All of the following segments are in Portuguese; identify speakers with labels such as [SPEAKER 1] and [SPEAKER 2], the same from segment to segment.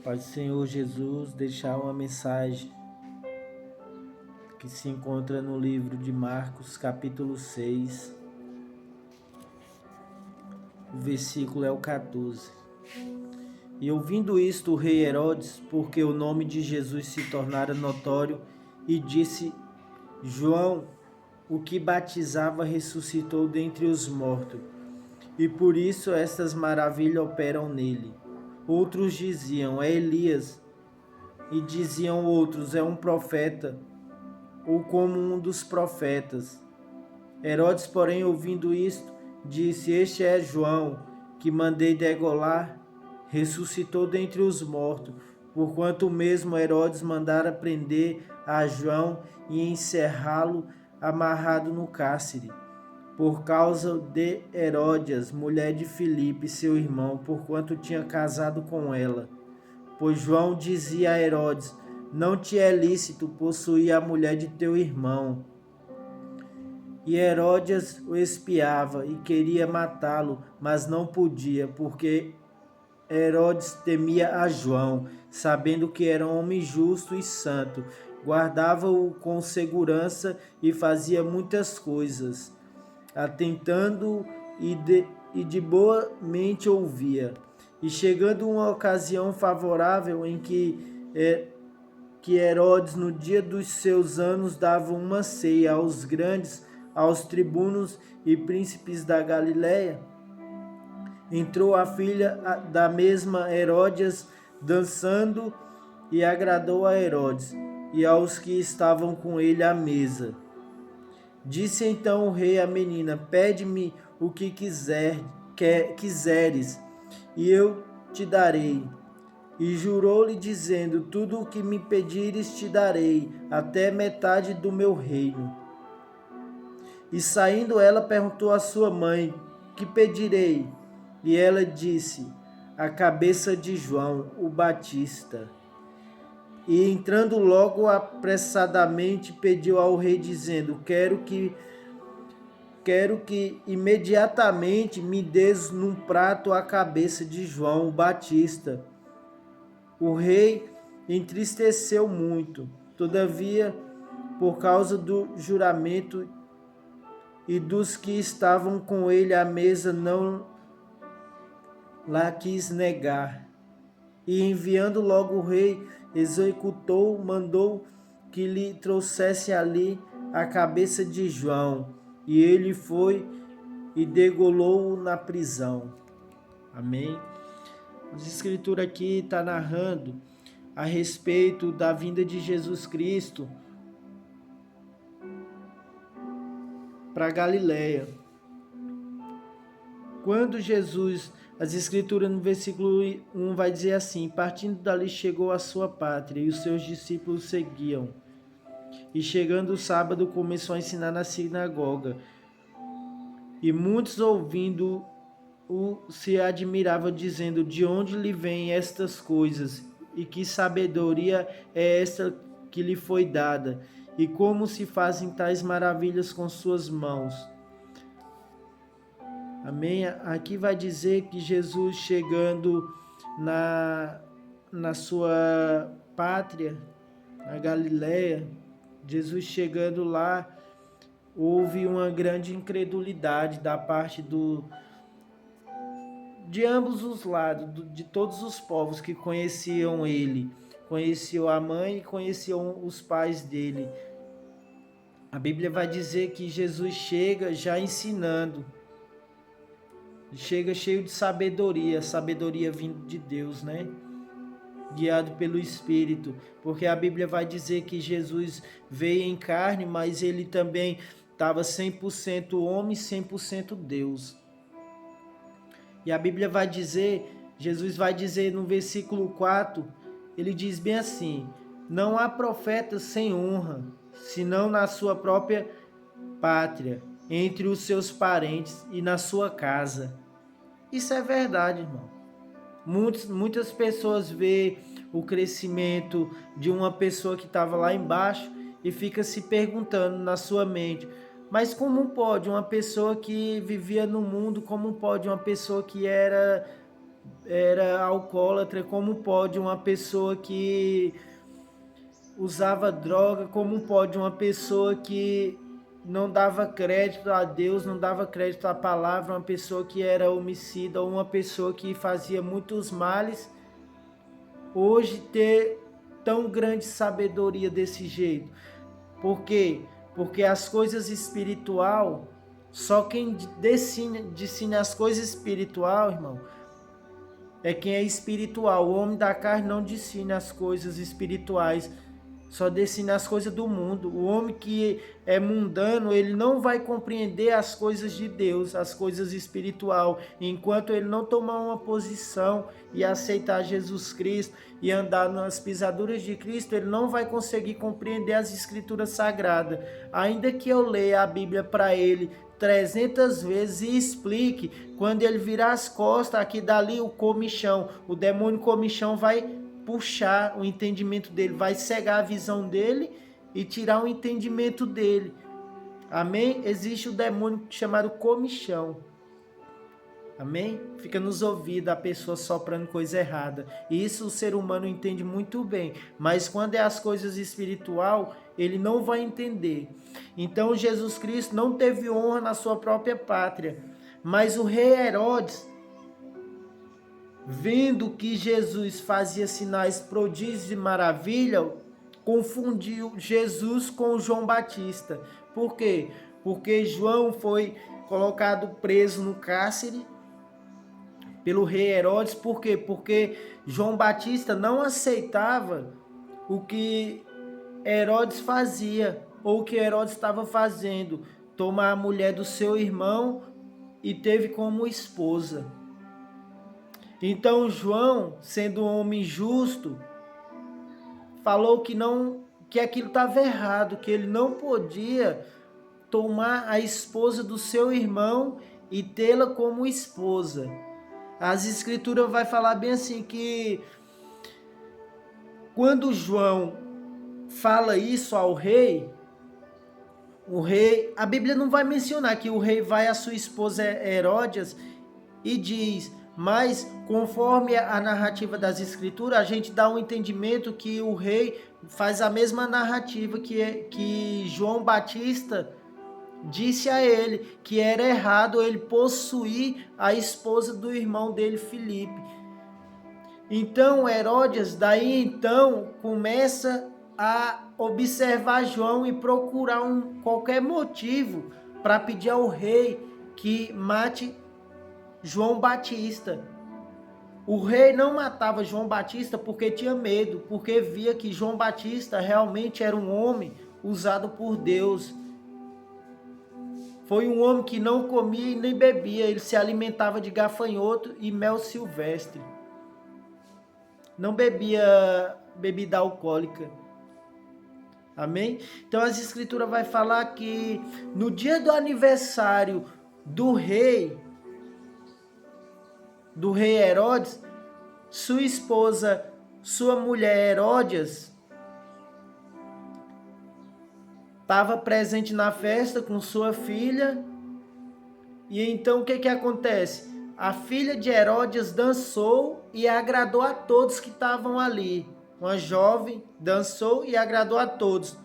[SPEAKER 1] Pai do Senhor Jesus, deixar uma mensagem que se encontra no livro de Marcos, capítulo 6, o versículo é o 14. E ouvindo isto, o rei Herodes, porque o nome de Jesus se tornara notório, e disse: João, o que batizava, ressuscitou dentre os mortos, e por isso estas maravilhas operam nele. Outros diziam: é Elias, e diziam outros: é um profeta, ou como um dos profetas. Herodes, porém, ouvindo isto, disse: Este é João, que mandei degolar, ressuscitou dentre os mortos, porquanto mesmo Herodes mandara prender a João e encerrá-lo amarrado no cárcere, por causa de Heródias, mulher de Filipe, seu irmão, porquanto tinha casado com ela. Pois João dizia a Herodes: Não te é lícito possuir a mulher de teu irmão. E Heródias o espiava e queria matá-lo, mas não podia, porque Herodes temia a João, sabendo que era um homem justo e santo. Guardava-o com segurança e fazia muitas coisas, atentando e de boa mente ouvia. E chegando uma ocasião favorável em que Herodes, no dia dos seus anos, dava uma ceia aos grandes, aos tribunos e príncipes da Galiléia, entrou a filha da mesma Heródias dançando e agradou a Herodes e aos que estavam com ele à mesa. Disse então o rei à menina: Pede-me o que quiseres, e eu te darei. E jurou-lhe, dizendo: Tudo o que me pedires te darei, até metade do meu reino. E saindo ela perguntou à sua mãe: Que pedirei? E ela disse: A cabeça de João, o Batista. E entrando logo apressadamente pediu ao rei, dizendo: Quero que imediatamente me des num prato a cabeça de João o Batista. O rei entristeceu muito, todavia, por causa do juramento e dos que estavam com ele à mesa, não lá quis negar. E enviando logo o rei, mandou que lhe trouxesse ali a cabeça de João. E ele foi e degolou-o na prisão. Amém? A escritura aqui está narrando a respeito da vinda de Jesus Cristo para Galiléia. Quando Jesus, as escrituras no versículo 1 vai dizer assim: partindo dali chegou à sua pátria e os seus discípulos seguiam. E chegando o sábado começou a ensinar na sinagoga. E muitos ouvindo-o se admiravam, dizendo: De onde lhe vêm estas coisas? E que sabedoria é esta que lhe foi dada? E como se fazem tais maravilhas com suas mãos? Amém? Aqui vai dizer que Jesus, chegando na sua pátria, na Galiléia, Jesus chegando lá, houve uma grande incredulidade da parte de ambos os lados, de todos os povos que conheciam ele, conheciam a mãe e conheciam os pais dele. A Bíblia vai dizer que Jesus chega já ensinando, chega cheio de sabedoria vindo de Deus, né? Guiado pelo Espírito, porque a Bíblia vai dizer que Jesus veio em carne, mas ele também estava 100% homem, 100% Deus. E a Bíblia vai dizer, Jesus vai dizer no versículo 4, ele diz bem assim: Não há profeta sem honra, senão na sua própria pátria, entre os seus parentes e na sua casa. Isso é verdade, irmão. Muitas pessoas vê o crescimento de uma pessoa que estava lá embaixo e fica se perguntando na sua mente: mas como pode uma pessoa que vivia no mundo, como pode uma pessoa que era era alcoólatra, como pode uma pessoa que usava droga, como pode uma pessoa que não dava crédito a Deus, não dava crédito à palavra, uma pessoa que era homicida, ou uma pessoa que fazia muitos males, hoje ter tão grande sabedoria desse jeito? Por quê? Porque as coisas espiritual, só quem ensina as coisas espiritual, irmão, é quem é espiritual. O homem da carne não ensina as coisas espirituais, só ensina as coisas do mundo. O homem que é mundano, ele não vai compreender as coisas de Deus, as coisas espiritual, enquanto ele não tomar uma posição e aceitar Jesus Cristo e andar nas pisaduras de Cristo, ele não vai conseguir compreender as escrituras sagradas. Ainda que eu leia a Bíblia para ele 300 vezes e explique, quando ele virar as costas, aqui dali o comichão, o demônio comichão vai puxar o entendimento dele, vai cegar a visão dele e tirar o entendimento dele. Amém? Existe o demônio chamado comichão. Amém? Fica nos ouvidos a pessoa soprando coisa errada. Isso o ser humano entende muito bem. Mas quando é as coisas espiritual, ele não vai entender. Então Jesus Cristo não teve honra na sua própria pátria. Mas o rei Herodes, vendo que Jesus fazia sinais, prodígios e maravilha, confundiu Jesus com João Batista. Por quê? Porque João foi colocado preso no cárcere pelo rei Herodes. Por quê? Porque João Batista não aceitava o que Herodes fazia, ou o que Herodes estava fazendo, tomar a mulher do seu irmão e teve como esposa. Então João, sendo um homem justo, falou que aquilo estava errado, que ele não podia tomar a esposa do seu irmão e tê-la como esposa. As escrituras vai falar bem assim que quando João fala isso ao rei, a Bíblia não vai mencionar que o rei vai à sua esposa Heródias e diz, mas conforme a narrativa das escrituras, a gente dá um entendimento que o rei faz a mesma narrativa que João Batista disse a ele, que era errado ele possuir a esposa do irmão dele, Filipe. Então Herodes, daí então, começa a observar João e procurar qualquer motivo para pedir ao rei que mate João Batista. O rei não matava João Batista porque tinha medo, porque via que João Batista realmente era um homem usado por Deus. Foi um homem que não comia e nem bebia, ele se alimentava de gafanhoto e mel silvestre. Não bebia bebida alcoólica. Amém? Então as escrituras vai falar que no dia do aniversário do rei Herodes, sua esposa, sua mulher Heródias, estava presente na festa com sua filha. E então o que acontece? A filha de Heródias dançou e agradou a todos que estavam ali. Uma jovem dançou e agradou a todos.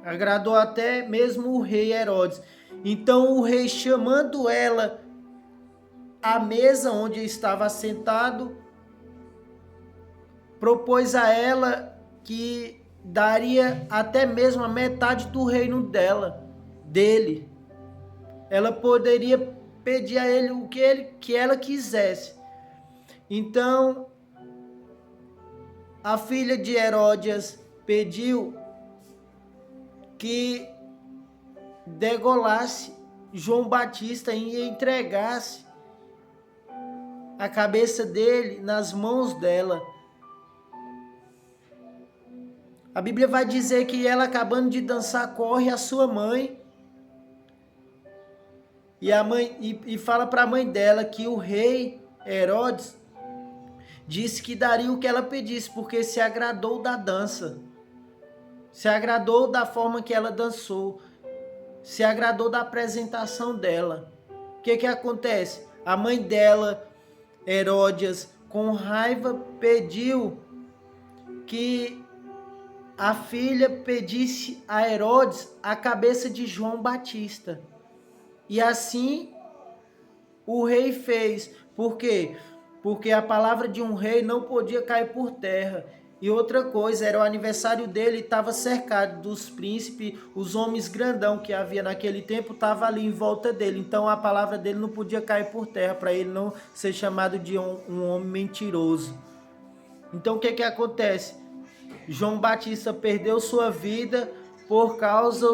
[SPEAKER 1] Agradou até mesmo o rei Herodes. Então o rei, chamando ela à mesa onde estava assentado, propôs a ela que daria até mesmo a metade do reino dele. Ela poderia pedir a ele o que ela quisesse. Então, a filha de Heródias pediu que degolasse João Batista e entregasse a cabeça dele nas mãos dela. A Bíblia vai dizer que ela, acabando de dançar, corre à sua mãe e fala para a mãe dela que o rei Herodes disse que daria o que ela pedisse, porque se agradou da dança, se agradou da forma que ela dançou, se agradou da apresentação dela. O que acontece? A mãe dela Herodes, com raiva, pediu que a filha pedisse a Herodes a cabeça de João Batista. E assim o rei fez. Por quê? Porque a palavra de um rei não podia cair por terra. E outra coisa, era o aniversário dele, estava cercado dos príncipes, os homens grandão que havia naquele tempo, estava ali em volta dele. Então a palavra dele não podia cair por terra, para ele não ser chamado de um homem mentiroso. Então o que que acontece? João Batista perdeu sua vida por causa...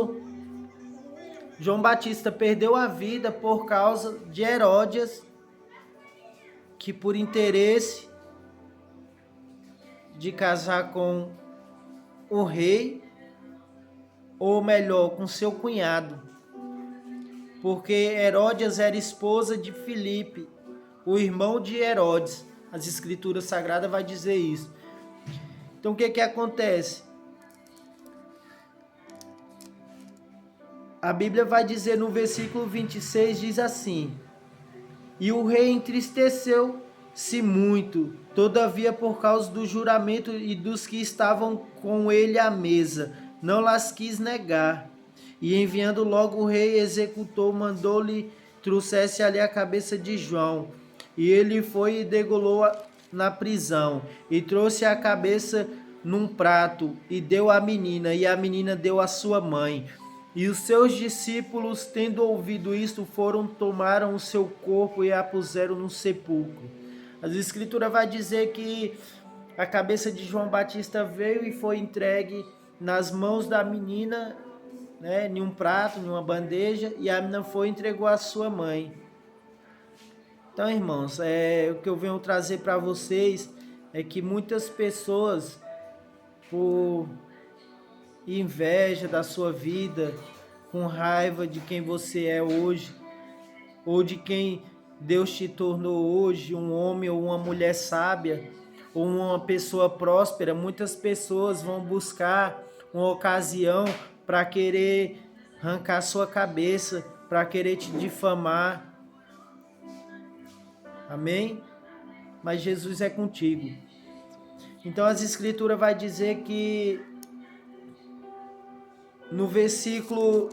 [SPEAKER 1] João Batista perdeu a vida por causa de Herodes, que por interesse de casar com o rei, ou melhor, com seu cunhado, porque Herodes era esposa de Filipe, o irmão de Herodes. As escrituras sagradas vai dizer isso. Então o que que acontece? A Bíblia vai dizer no versículo 26, diz assim: e o rei entristeceu-se muito, todavia por causa do juramento e dos que estavam com ele à mesa, não las quis negar. E enviando logo o rei, executou, mandou-lhe trouxesse ali a cabeça de João. E ele foi e degolou na prisão, e trouxe a cabeça num prato, e deu à menina, e a menina deu à sua mãe. E os seus discípulos, tendo ouvido isto, tomaram o seu corpo e a puseram no sepulcro. As escrituras vai dizer que a cabeça de João Batista veio e foi entregue nas mãos da menina, né, em um prato, em uma bandeja, e a menina foi e entregou à sua mãe. Então, irmãos, o que eu venho trazer para vocês é que muitas pessoas, por inveja da sua vida, com raiva de quem você é hoje, ou de quem Deus te tornou hoje, um homem ou uma mulher sábia, ou uma pessoa próspera, muitas pessoas vão buscar uma ocasião para querer arrancar sua cabeça, para querer te difamar. Amém? Mas Jesus é contigo. Então as escrituras vai dizer que no versículo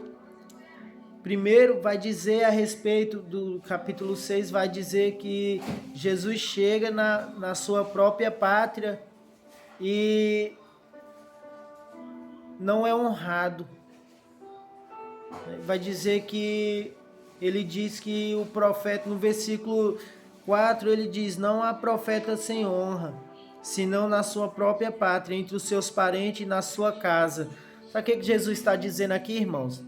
[SPEAKER 1] 1 vai dizer a respeito do capítulo 6, vai dizer que Jesus chega na sua própria pátria e não é honrado. Vai dizer que ele diz que o profeta, no versículo 4, ele diz: não há profeta sem honra, senão na sua própria pátria, entre os seus parentes e na sua casa. Sabe o que Jesus está dizendo aqui, irmãos?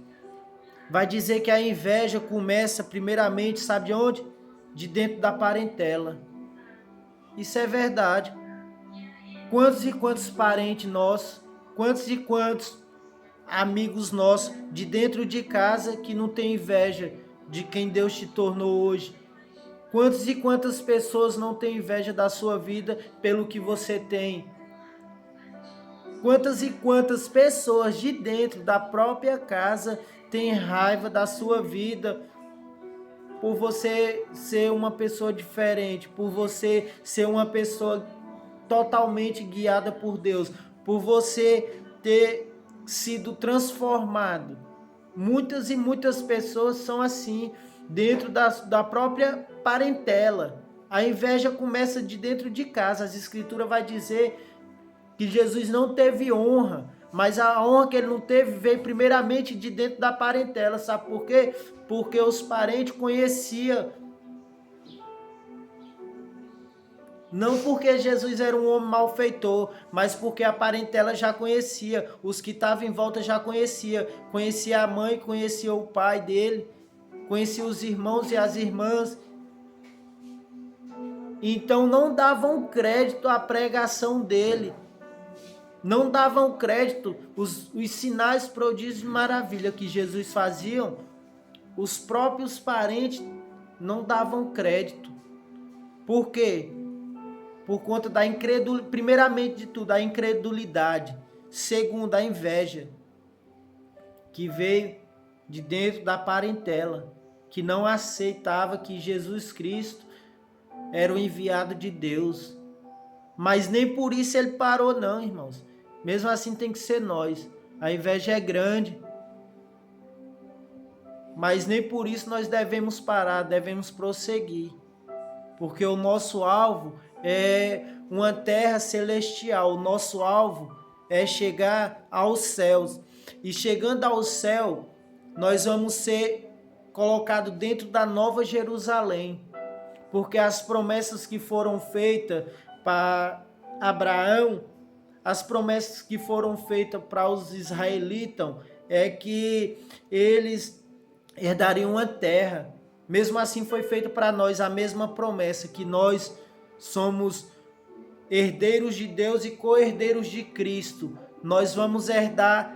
[SPEAKER 1] Vai dizer que a inveja começa primeiramente, sabe de onde? De dentro da parentela. Isso é verdade. Quantos e quantos parentes nossos, quantos e quantos amigos nossos de dentro de casa que não tem inveja de quem Deus te tornou hoje? Quantas e quantas pessoas não têm inveja da sua vida pelo que você tem? Quantas e quantas pessoas de dentro da própria casa têm raiva da sua vida por você ser uma pessoa diferente, por você ser uma pessoa totalmente guiada por Deus, por você ter sido transformado. Muitas e muitas pessoas são assim, dentro da própria parentela. A inveja começa de dentro de casa. As escrituras vai dizer que Jesus não teve honra, mas a honra que ele não teve veio primeiramente de dentro da parentela. Sabe por quê? Porque os parentes conheciam. Não porque Jesus era um homem malfeitor, mas porque a parentela já conhecia, os que estavam em volta já conhecia. Conhecia a mãe, conhecia o pai dele, conhecia os irmãos e as irmãs. Então não davam crédito à pregação dele. Não davam crédito os sinais, prodígios e maravilha que Jesus fazia. Os próprios parentes não davam crédito. Por quê? Por conta da incredulidade, primeiramente de tudo, a incredulidade. Segundo, a inveja, que veio de dentro da parentela, que não aceitava que Jesus Cristo era o enviado de Deus. Mas nem por isso ele parou não, irmãos. Mesmo assim tem que ser nós. A inveja é grande. Mas nem por isso nós devemos parar, devemos prosseguir. Porque o nosso alvo é uma terra celestial. O nosso alvo é chegar aos céus. E chegando ao céu, nós vamos ser colocados dentro da Nova Jerusalém. Porque as promessas que foram feitas para Abraão, as promessas que foram feitas para os israelitas, é que eles herdariam uma terra. Mesmo assim foi feita para nós a mesma promessa, que nós somos herdeiros de Deus e co-herdeiros de Cristo. Nós vamos herdar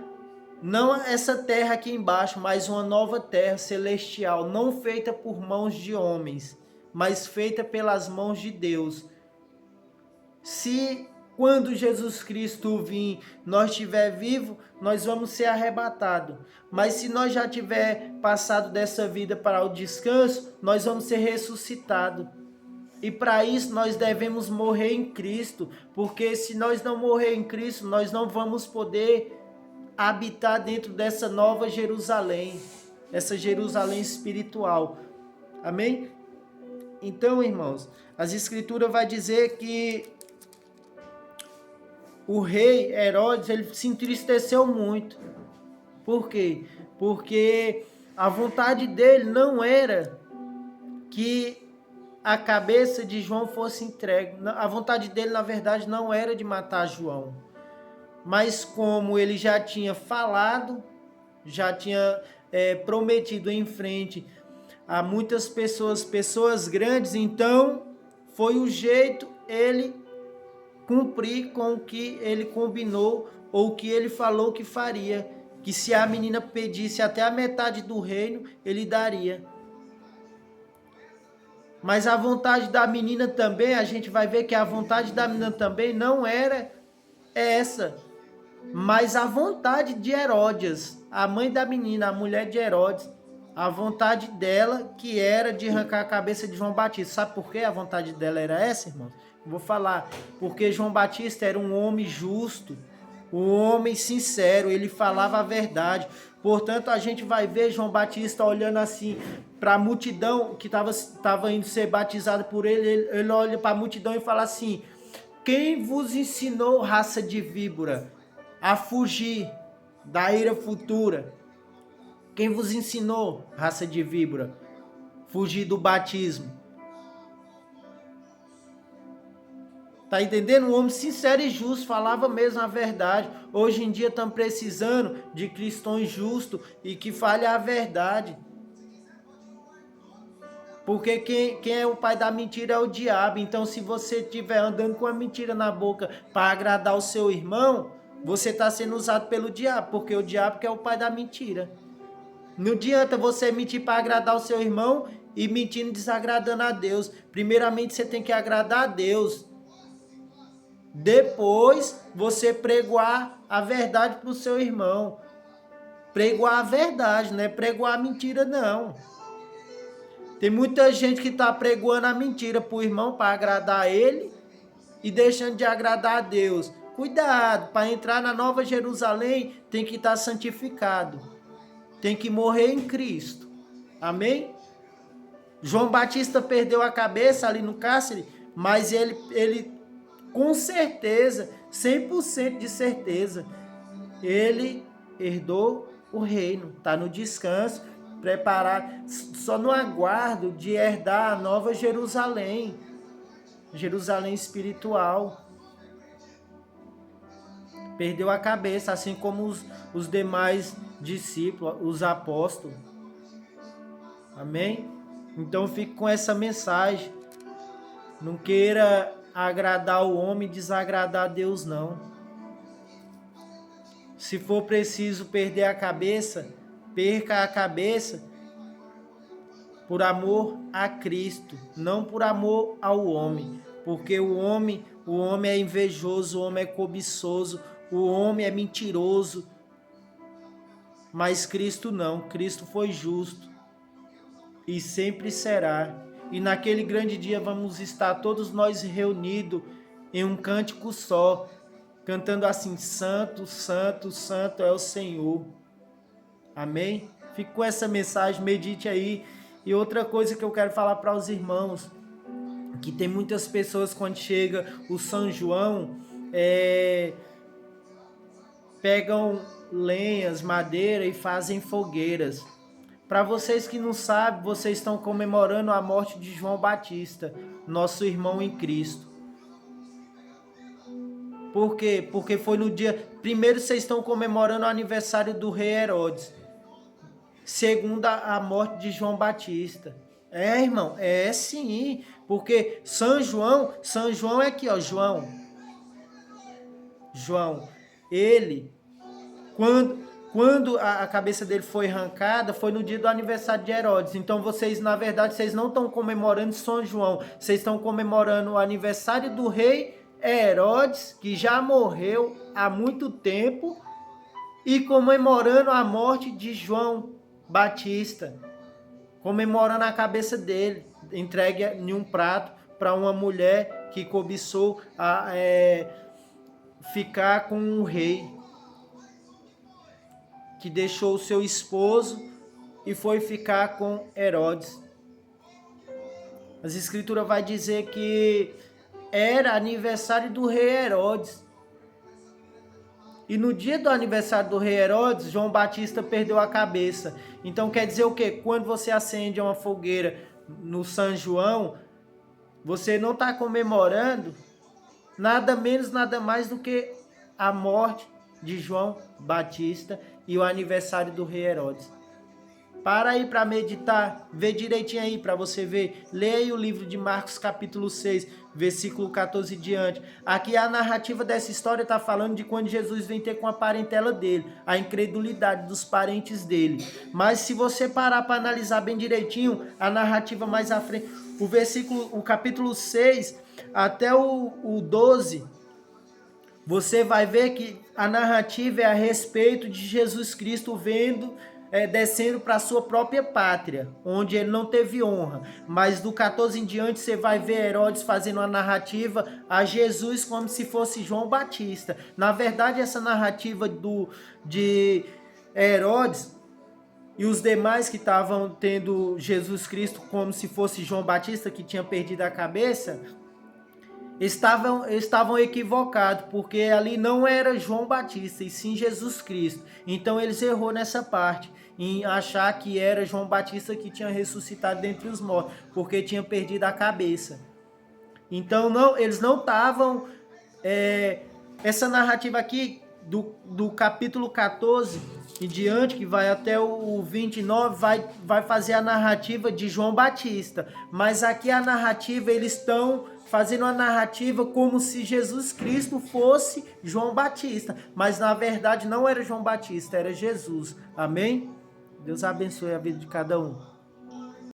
[SPEAKER 1] não essa terra aqui embaixo, mas uma nova terra celestial, não feita por mãos de homens, mas feita pelas mãos de Deus. Se quando Jesus Cristo vir, nós estiver vivo, nós vamos ser arrebatados. Mas se nós já tiver passado dessa vida para o descanso, nós vamos ser ressuscitados. E para isso nós devemos morrer em Cristo, porque se nós não morrer em Cristo, nós não vamos poder habitar dentro dessa nova Jerusalém, essa Jerusalém espiritual. Amém? Então, irmãos, as escrituras vai dizer que o rei Herodes, ele se entristeceu muito. Por quê? Porque a vontade dele não era que a cabeça de João fosse entregue. A vontade dele, na verdade, não era de matar João. Mas como ele já tinha falado, já tinha prometido em frente a muitas pessoas grandes, então foi o jeito ele cumprir com o que ele combinou ou o que ele falou que faria, que se a menina pedisse até a metade do reino, ele daria. Mas a vontade da menina também, a gente vai ver que a vontade da menina também não era essa, mas a vontade de Herodes, a mãe da menina, a mulher de Herodes, a vontade dela que era de arrancar a cabeça de João Batista. Sabe por que a vontade dela era essa, irmãos? Vou falar, porque João Batista era um homem justo, um homem sincero, ele falava a verdade. Portanto, a gente vai ver João Batista olhando assim para a multidão que estava indo ser batizada por ele. Ele olha para a multidão e fala assim: quem vos ensinou, raça de víbora, a fugir da ira futura? Quem vos ensinou, raça de víbora, fugir do batismo? Tá entendendo? Um homem sincero e justo, falava mesmo a verdade. Hoje em dia estamos precisando de cristãos justos e que falem a verdade. Porque quem é o pai da mentira é o diabo. Então, se você estiver andando com a mentira na boca para agradar o seu irmão, você está sendo usado pelo diabo, porque o diabo que é o pai da mentira. Não adianta você mentir para agradar o seu irmão e mentindo desagradando a Deus. Primeiramente, você tem que agradar a Deus. Depois você pregoar a verdade para o seu irmão. Pregoar a verdade, não é pregoar a mentira, não. Tem muita gente que está pregoando a mentira para o irmão para agradar ele e deixando de agradar a Deus. Cuidado, para entrar na Nova Jerusalém tem que estar santificado. Tem que morrer em Cristo. Amém? João Batista perdeu a cabeça ali no cárcere, mas ele com certeza, 100% de certeza, ele herdou o reino, está no descanso, preparado, só no aguardo de herdar a nova Jerusalém, Jerusalém espiritual. Perdeu a cabeça, assim como os demais discípulos, os apóstolos. Amém? Então fique com essa mensagem. Não queira agradar o homem e desagradar a Deus, não. Se for preciso perder a cabeça, perca a cabeça por amor a Cristo, não por amor ao homem. Porque o homem é invejoso, o homem é cobiçoso, o homem é mentiroso. Mas Cristo não, Cristo foi justo e sempre será. e naquele grande dia vamos estar todos nós reunidos em um cântico só, cantando assim: Santo, Santo, Santo é o Senhor. Amém? Fique com essa mensagem, medite aí. E outra coisa que eu quero falar para os irmãos, que tem muitas pessoas quando chega o São João, pegam lenhas, madeira e fazem fogueiras. Para vocês que não sabem, vocês estão comemorando a morte de João Batista, nosso irmão em Cristo. Por quê? Porque foi no dia... Primeiro, vocês estão comemorando o aniversário do rei Herodes. Segundo, a morte de João Batista. Irmão, sim. Porque São João é aqui, ó, João, ele, quando a cabeça dele foi arrancada, foi no dia do aniversário de Herodes. Então vocês, na verdade, vocês não estão comemorando São João, vocês estão comemorando o aniversário do rei Herodes, que já morreu há muito tempo, e comemorando a morte de João Batista, comemorando a cabeça dele, entregue em um prato para uma mulher que cobiçou ficar com um rei, que deixou o seu esposo e foi ficar com Herodes. As escrituras vai dizer que era aniversário do rei Herodes. E no dia do aniversário do rei Herodes, João Batista perdeu a cabeça. Então quer dizer o quê? Quando você acende uma fogueira no São João, você não está comemorando nada menos, nada mais do que a morte de João Batista e o aniversário do rei Herodes. Para aí para meditar, vê direitinho aí para você ver. Leia o livro de Marcos capítulo 6, versículo 14 e diante. Aqui a narrativa dessa história está falando de quando Jesus vem ter com a parentela dele, a incredulidade dos parentes dele. Mas se você parar para analisar bem direitinho, a narrativa mais à frente, o capítulo 6 até o 12, você vai ver que a narrativa é a respeito de Jesus Cristo descendo para a sua própria pátria, onde ele não teve honra. Mas do 14 em diante você vai ver Herodes fazendo uma narrativa a Jesus como se fosse João Batista. Na verdade, essa narrativa de Herodes e os demais que estavam tendo Jesus Cristo como se fosse João Batista, que tinha perdido a cabeça, estavam equivocados, porque ali não era João Batista, e sim Jesus Cristo. Então eles errou nessa parte, em achar que era João Batista que tinha ressuscitado dentre os mortos, porque tinha perdido a cabeça. Então eles não estavam... essa narrativa aqui, do capítulo 14 em diante, que vai até o 29, vai fazer a narrativa de João Batista. Mas aqui a narrativa, eles estão fazendo uma narrativa como se Jesus Cristo fosse João Batista. Mas na verdade não era João Batista, era Jesus. Amém? Deus abençoe a vida de cada um.